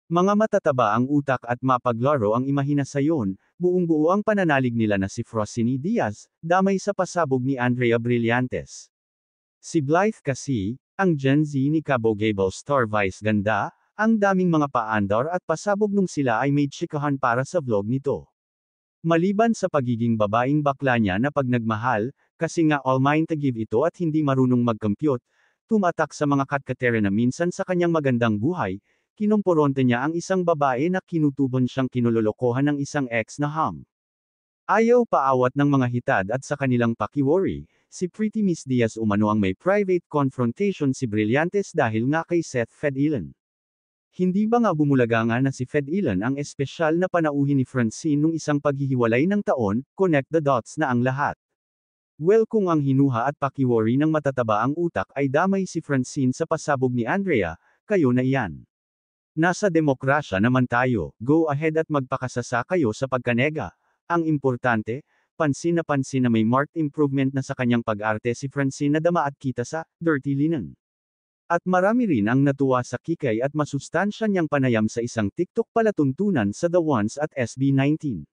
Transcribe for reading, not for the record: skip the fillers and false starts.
Mga matataba ang utak at mapaglaro ang imahinasyon, buong-buo ang pananalig nila na si Frosini Diaz, damay sa pasabog ni Andrea Brillantes. Si Blythe kasi, ang Gen Z ni Cabo Gable star Vice ganda, ang daming mga paandar at pasabog nung sila ay may tsikahan para sa vlog nito. Maliban sa pagiging babaeng bakla niya na pag nagmahal, kasi nga all mine to give ito at hindi marunong mag-compute, tumatak sa mga katkatere na minsan sa kanyang magandang buhay, kinomporonte niya ang isang babae na kinutubon siyang kinulolokohan ng isang ex na ham. Ayaw paawat ng mga hitad at sa kanilang pakiworry, si Pretty Miss Diaz umano ang may private confrontation si Brillantes dahil nga kay Seth Fedilan. Hindi ba nga bumulaga nga na si Fedilan ang espesyal na panauhin ni Francine nung isang paghihiwalay ng taon, connect the dots na ang lahat. Well kung ang hinuha at pakiworry ng matataba ang utak ay damay si Francine sa pasabog ni Andrea, kayo na iyan. Nasa demokrasya naman tayo, go ahead at magpakasasa kayo sa pagkanega. Ang importante, pansin na may marked improvement na sa kanyang pag-arte si Francine na dama at kita sa Dirty Linen. At marami rin ang natuwa sa kikay at masustansya niyang panayam sa isang TikTok palatuntunan sa The Ones at SB19.